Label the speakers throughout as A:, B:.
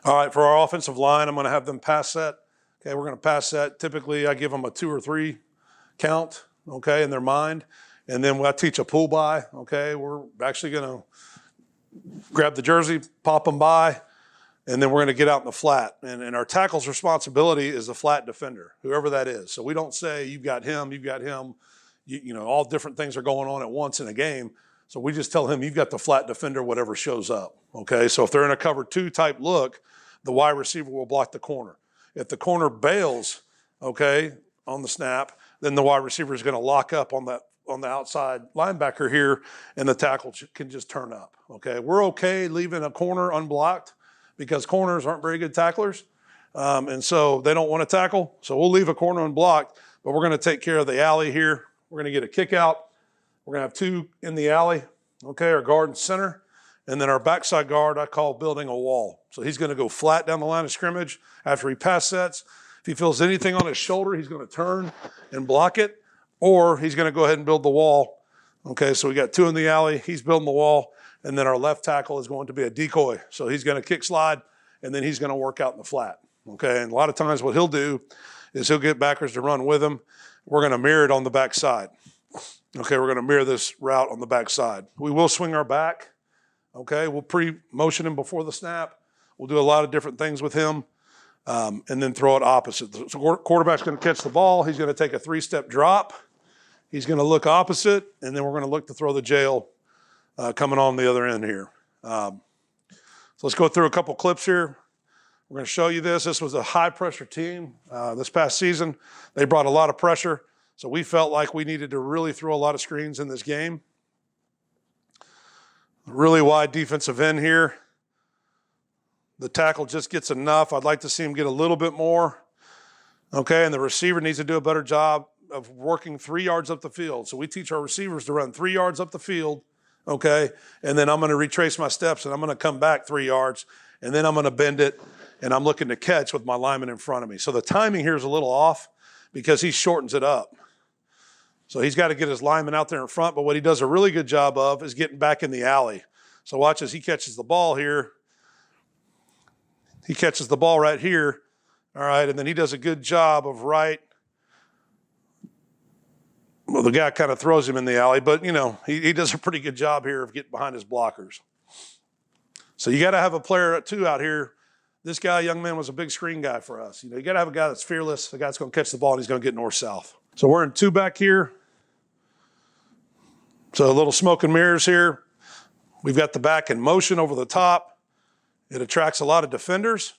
A: All right, for our offensive line, I'm going to have them pass set. Okay, we're going to pass set. Typically, I give them a 2 or 3 count, okay, in their mind. And then I teach a pull by, okay. We're actually going to grab the jersey, pop them by, and then we're going to get out in the flat. And our tackle's responsibility is the flat defender, whoever that is. So we don't say, you've got him, you know, all different things are going on at once in a game. So we just tell him, you've got the flat defender, whatever shows up, okay? So if they're in a cover 2 type look, the wide receiver will block the corner. If the corner bails, okay, on the snap, then the wide receiver is going to lock up on the outside linebacker here, and the tackle can just turn up, okay? We're okay leaving a corner unblocked because corners aren't very good tacklers, and so they don't want to tackle. So we'll leave a corner unblocked, but we're going to take care of the alley here. We're going to get a kick out. We're going to have 2 in the alley, okay, our guard and center. And then our backside guard, I call building a wall. So he's going to go flat down the line of scrimmage after he pass sets. If he feels anything on his shoulder, he's going to turn and block it, or he's going to go ahead and build the wall. Okay, so we got 2 in the alley. He's building the wall. And then our left tackle is going to be a decoy. So he's going to kick slide, and then he's going to work out in the flat. Okay, and a lot of times what he'll do is he'll get backers to run with him. We're going to mirror it on the backside. Okay, we're going to mirror this route on the backside. We will swing our back. Okay, we'll pre-motion him before the snap. We'll do a lot of different things with him, and then throw it opposite. The quarterback's going to catch the ball. He's going to take a 3-step drop. He's going to look opposite, and then we're going to look to throw the jail coming on the other end here. So let's go through a couple clips here. We're going to show you this. This was a high-pressure team this past season. They brought a lot of pressure, so we felt like we needed to really throw a lot of screens in this game. Really wide defensive end here. The tackle just gets enough. I'd like to see him get a little bit more. Okay, and the receiver needs to do a better job of working 3 yards up the field. So we teach our receivers to run 3 yards up the field, okay, and then I'm going to retrace my steps, and I'm going to come back 3 yards, and then I'm going to bend it, and I'm looking to catch with my lineman in front of me. So the timing here is a little off because he shortens it up. So he's got to get his lineman out there in front, but what he does a really good job of is getting back in the alley. So watch as he catches the ball here. He catches the ball right here, all right, and then he does a good job of well, the guy kind of throws him in the alley, but, you know, he does a pretty good job here of getting behind his blockers. So you got to have a player, too, out here. This guy, young man, was a big screen guy for us. You know, you got to have a guy that's fearless, a guy that's going to catch the ball, and he's going to get north-south. So we're in 2 back here. So a little smoke and mirrors here. We've got the back in motion over the top. It attracts a lot of defenders.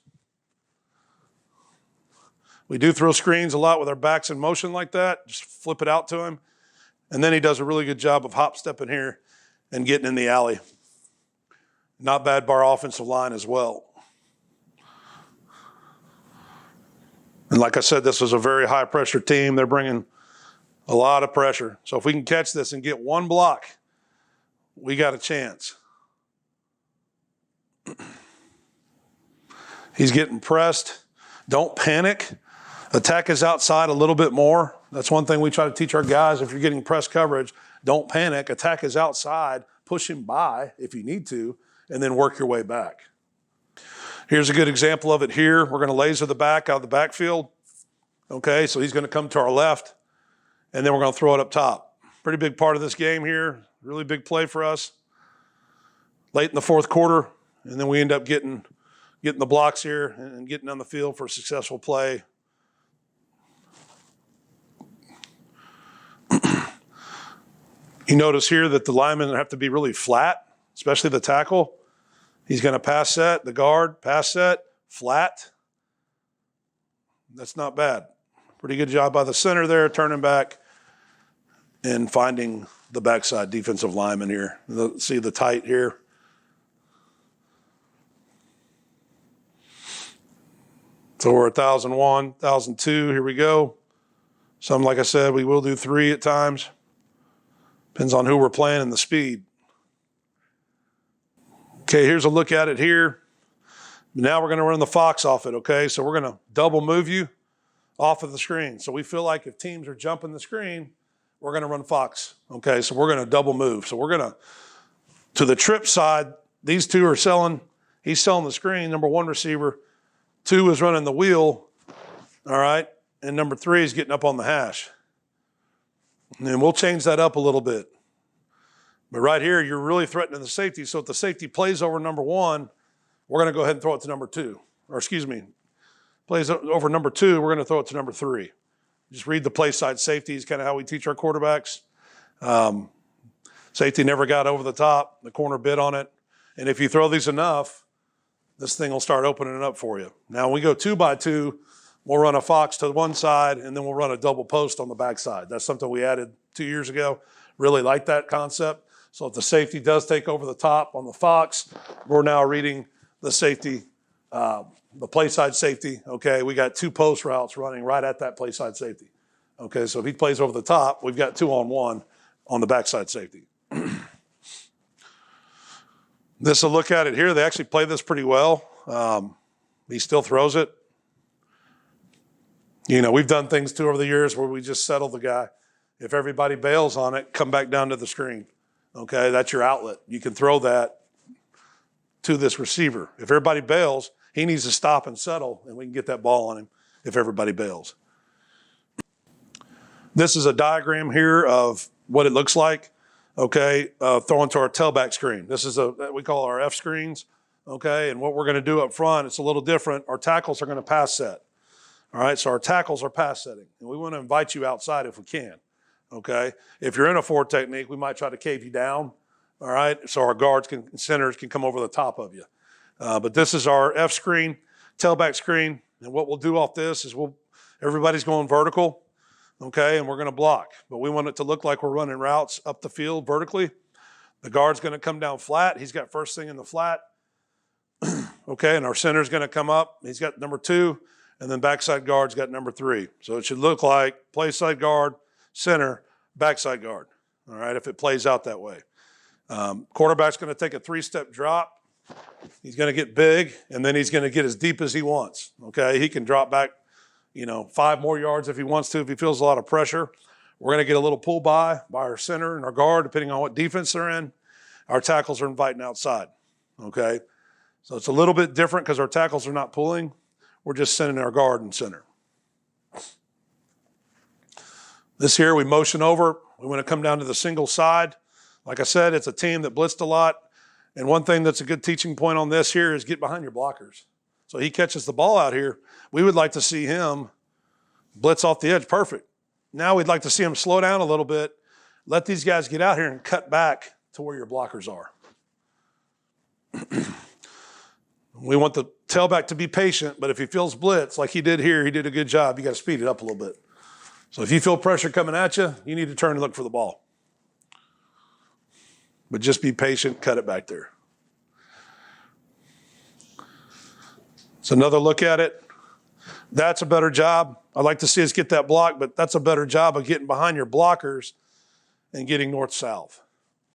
A: We do throw screens a lot with our backs in motion like that. Just flip it out to him. And then he does a really good job of hop stepping here and getting in the alley. Not bad by our offensive line as well. And like I said, this was a very high pressure team. They're bringing a lot of pressure. So if we can catch this and get 1 block, we got a chance. He's getting pressed. Don't panic. Attack is outside a little bit more. That's one thing we try to teach our guys. If you're getting press coverage, don't panic. Attack is outside. Push him by if you need to, and then work your way back. Here's a good example of it here. We're going to laser the back out of the backfield. Okay, so he's going to come to our left, and then we're going to throw it up top. Pretty big part of this game here. Really big play for us. Late in the 4th quarter, and then we end up getting the blocks here and getting on the field for a successful play. You notice here that the linemen have to be really flat, especially the tackle. He's going to pass set, the guard, pass set, flat. That's not bad. Pretty good job by the center there, turning back and finding the backside defensive lineman here. See the tight here. So we're 1,001, 1,002. Here we go. Some, like I said, we will do 3 at times. Depends on who we're playing and the speed. Okay, here's a look at it here. Now we're going to run the Fox off it, okay? So we're going to double move you off of the screen. So we feel like if teams are jumping the screen, we're going to run Fox, okay? So we're going to double move. So we're going to the trip side, these 2 are selling He's selling the screen, number 1 receiver. 2 is running the wheel, all right? And number 3 is getting up on the hash. And we'll change that up a little bit. But right here, you're really threatening the safety. So if the safety plays over number 1, we're going to go ahead and throw it to number 2. Or excuse me, plays over number 2, we're going to throw it to number 3. Just read the play side safety is kind of how we teach our quarterbacks. Safety never got over the top. The corner bid on it. And if you throw these enough, this thing will start opening it up for you. Now, when we go 2 by 2, we'll run a fox to one side, and then we'll run a double post on the backside. That's something we added 2 years ago. Really like that concept. So if the safety does take over the top on the fox, we're now reading the safety, the play side safety. Okay, we got 2 post routes running right at that play side safety. Okay, so if he plays over the top, we've got 2-on-1 on the backside safety. This a look at it here. They actually play this pretty well. He still throws it. You know, we've done things too over the years where we just settle the guy. If everybody bails on it, come back down to the screen. Okay, that's your outlet. You can throw that to this receiver. If everybody bails, he needs to stop and settle, and we can get that ball on him if everybody bails. This is a diagram here of what it looks like. Okay, throwing to our tailback screen. This is we call our F screens. Okay, and what we're going to do up front, it's a little different. Our tackles are going to pass set. All right, so our tackles are pass setting, and we want to invite you outside if we can. Okay, if you're in a 4 technique, we might try to cave you down. All right, so our guards and centers can come over the top of you. But this is our F screen, tailback screen, and what we'll do off this is everybody's going vertical. Okay, and we're going to block. But we want it to look like we're running routes up the field vertically. The guard's going to come down flat. He's got first thing in the flat. Okay, and our center's going to come up. He's got number 2, and then backside guard's got number 3. So it should look like play side guard, center, backside guard. All right, if it plays out that way. Quarterback's going to take a 3-step drop. He's going to get big, and then he's going to get as deep as he wants. Okay, he can drop back 5 more yards if he wants to, if he feels a lot of pressure. We're going to get a little pull by our center and our guard, depending on what defense they're in. Our tackles are inviting outside, okay? So it's a little bit different because our tackles are not pulling. We're just sending our guard and center. This here, we motion over. We want to come down to the single side. Like I said, it's a team that blitzed a lot. And one thing that's a good teaching point on this here is get behind your blockers. So he catches the ball out here. We would like to see him blitz off the edge. Perfect. Now we'd like to see him slow down a little bit. Let these guys get out here and cut back to where your blockers are. We want the tailback to be patient, but if he feels blitz, like he did here, he did a good job. You got to speed it up a little bit. So if you feel pressure coming at you, you need to turn and look for the ball. But just be patient, cut it back there. It's another look at it. That's a better job. I'd like to see us get that block, but that's a better job of getting behind your blockers and getting north-south.